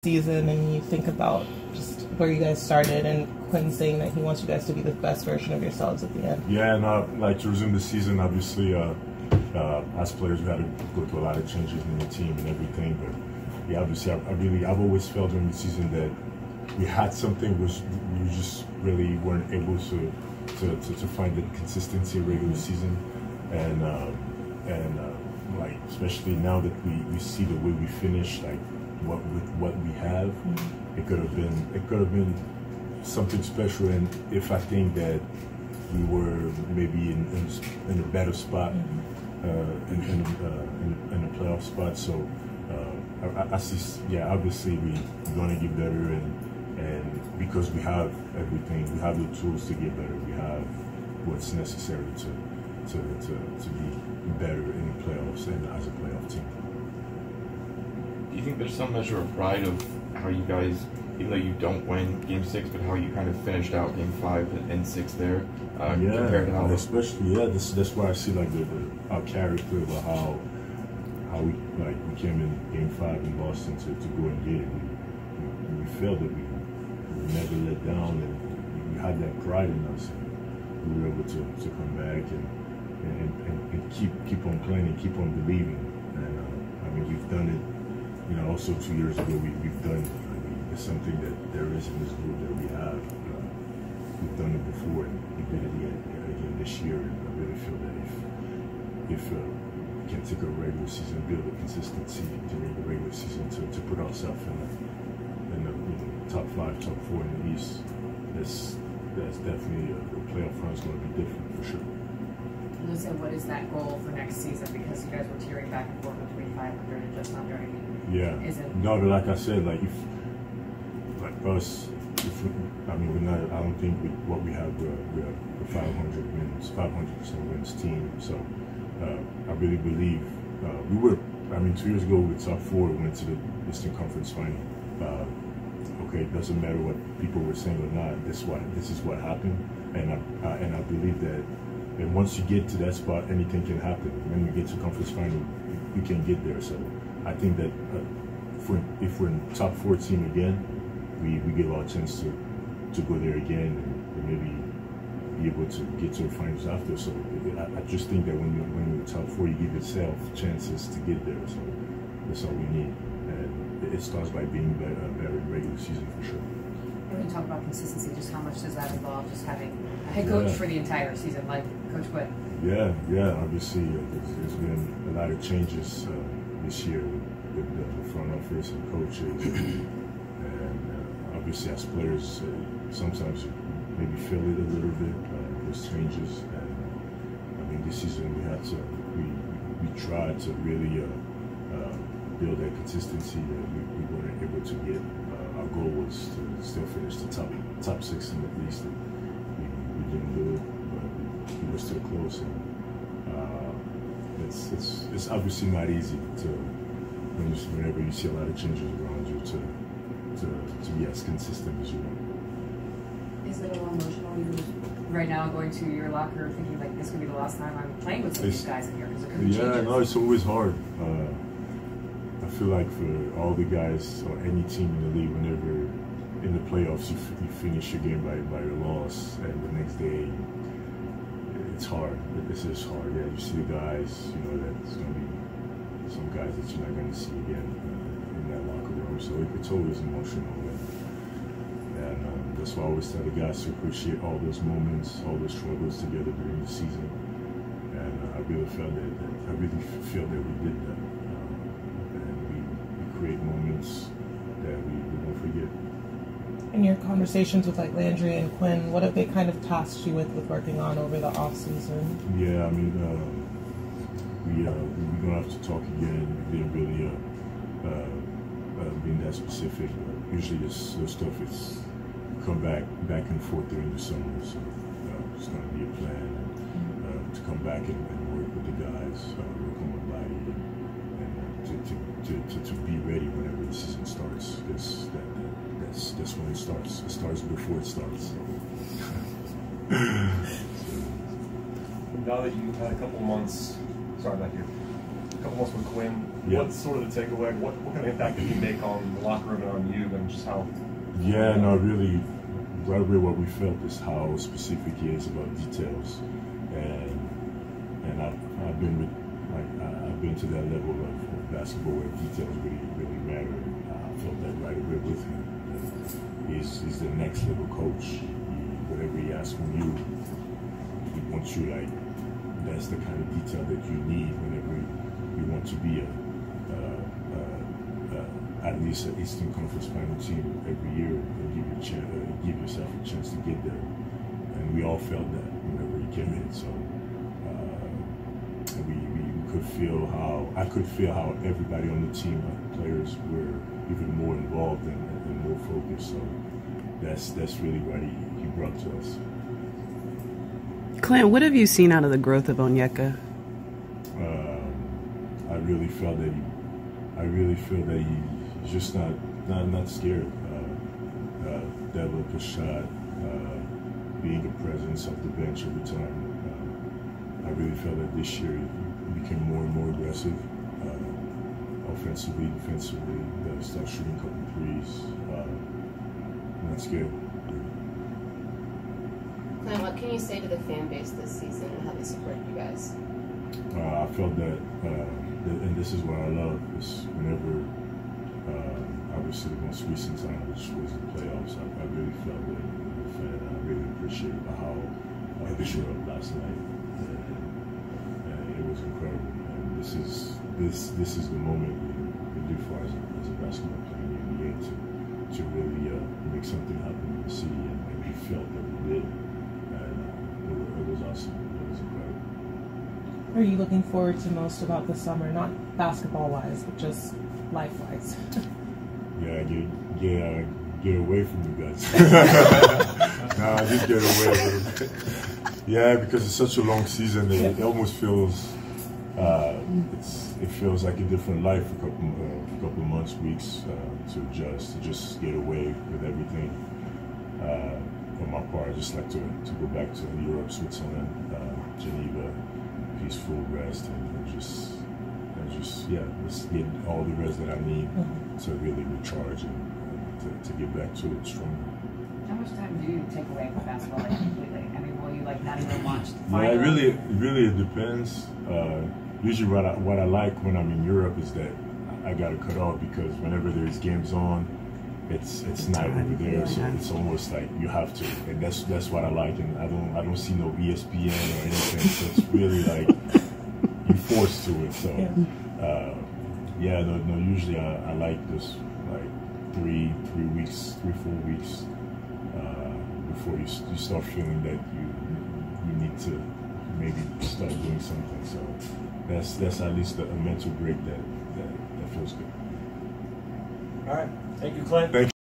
season and you think about just where you guys started and Clint saying that he wants you guys to be the best version of yourselves at the end. Yeah, and like to resume the season, obviously, as players, we had to go through a lot of changes in the team and everything. But yeah, obviously, I've always felt during the season that we had something, we just really weren't able to find the consistency in regular season, and like especially now that we see the way we finished, like with what we have, it could have been something special. And if I think that we were maybe in a better spot, in a playoff spot, so I see. Yeah, obviously we're gonna get better, and because we have everything, we have the tools to get better. We have what's necessary to be better in the playoffs and as a playoff team. Do you think there's some measure of pride of how you guys, even though you don't win Game 6, but how you kind of finished out Game 5 and 6 there, compared to how? Especially, that's why I see like our character about how we came in Game 5 in Boston to go and get it. We felt that we never let down, and we had that pride in us, and we were able to come back and keep on playing and keep on believing. And I mean, we've done it. You know, also 2 years ago we've done it. I mean, it's something that there is in this group that we have. We've done it before, and we did it again this year. And I really feel that if we can take a regular season, build a consistency during the regular season to put ourselves in the top 5, top 4 in the East, that's definitely a playoff run is going to be different for sure. So what is that goal for next season? Because you guys were tearing back and forth between 500 and just under. Yeah. No, but like I said, like us, I mean, we're not. I don't think what we have, we're a 500 wins, 500% wins team. So I really believe we were. I mean, 2 years ago we were top 4, we went to the Eastern Conference Final. Okay, it doesn't matter what people were saying or not. This is what happened, and I believe that. And once you get to that spot, anything can happen. When you get to conference final, you can get there. So I think that if we're in top 4 team again, we get a lot of chance to go there again and maybe be able to get to the finals after. So I just think that when you're in top 4, you give yourself chances to get there. So that's all we need. And it starts by being better in regular season for sure. When you talk about consistency, just how much does that involve? Just having a head coach for the entire season, like Coach Clint? Yeah. Obviously, there's been a lot of changes this year with the front office and coaches, and obviously as players, sometimes you maybe feel it a little bit. Those changes, and I mean, this season we tried to really build that consistency that we weren't able to get. Our goal was to still finish the top 6 in the East. We didn't do it, but we were still close. And it's obviously not easy whenever you see a lot of changes around you to be as consistent as you want. Is it a little emotional? You right now going to your locker thinking like this could be the last time I'm playing with some of these guys in here because it could be changes. No, it's always hard. I feel like for all the guys or any team in the league, whenever in the playoffs you finish your game by your loss, and the next day it's hard. This is hard. Yeah, you see the guys, you know that there's going to be some guys that you're not going to see again in that locker room. So it's always emotional, and that's why I always tell the guys to appreciate all those moments, all those struggles together during the season. And I really feel that we did that. Create moments that we won't forget. In your conversations with like Landry and Quinn, what have they kind of tasked you with working on over the off season? Yeah, I mean, we're gonna have to talk again. We didn't really being that specific. Usually, this stuff is come back and forth during the summer. So it's gonna be a plan to come back and work with the guys, work on my body. To be ready whenever the season starts, because that's when it starts. It starts before it starts. Now that you've had a couple months with Quinn, What's sort of the takeaway? What kind of impact did he make on the locker room and on you, and just how? Yeah, no, really, right away what we felt is how specific he is about details, and I've been to that level of basketball where details really matter. I felt that right away with him. He's the next level coach. Whatever he asks from you, he wants you like. That's the kind of detail that you need whenever you want to be at least an Eastern Conference Final team every year, and give yourself a chance to get there. And we all felt that whenever he came in. So we could feel I could feel how everybody on the team, players, were even more involved and more focused. So that's really what he brought to us. Clint, what have you seen out of the growth of Onyeka? I really feel that he's just not scared. Develop a shot, being a presence off the bench every time. I really felt that this year he became more and more aggressive, offensively, defensively. Start shooting a couple threes. Not scared. Clint, what can you say to the fan base this season and how they support you guys? I felt that, and this is what I love, is whenever, obviously the most recent time, which was the playoffs, I really felt that the fan, I really appreciated how they showed up last night. And it was incredible. And this is the moment we do for us as a basketball player in the NBA to really make something happen in the city, and we felt that we did. It was awesome. It was incredible. What are you looking forward to most about the summer? Not basketball-wise, but just life-wise. Yeah, get away from you guys. Nah, just get away. Yeah, because it's such a long season, it almost feels it feels like a different life for a couple of months, weeks to adjust, to just get away with everything. On my part, I just like to go back to Europe, Switzerland, Geneva, peaceful rest, and just get all the rest that I need to really recharge and to get back to it stronger. How much time do you take away from basketball, like, completely? I mean, will you like not even watch the final? Yeah, it depends. Usually, what I like when I'm in Europe is that I got to cut off, because whenever there's games on, it's night over there, so it's almost like you have to, and that's what I like. And I don't see no ESPN or anything, so it's really like you're forced to it. So usually I like this like 3 weeks, 3-4 weeks before you start feeling that you need to maybe start doing something. So that's at least a mental break that feels good. All right. Thank you, Clint. Thank you.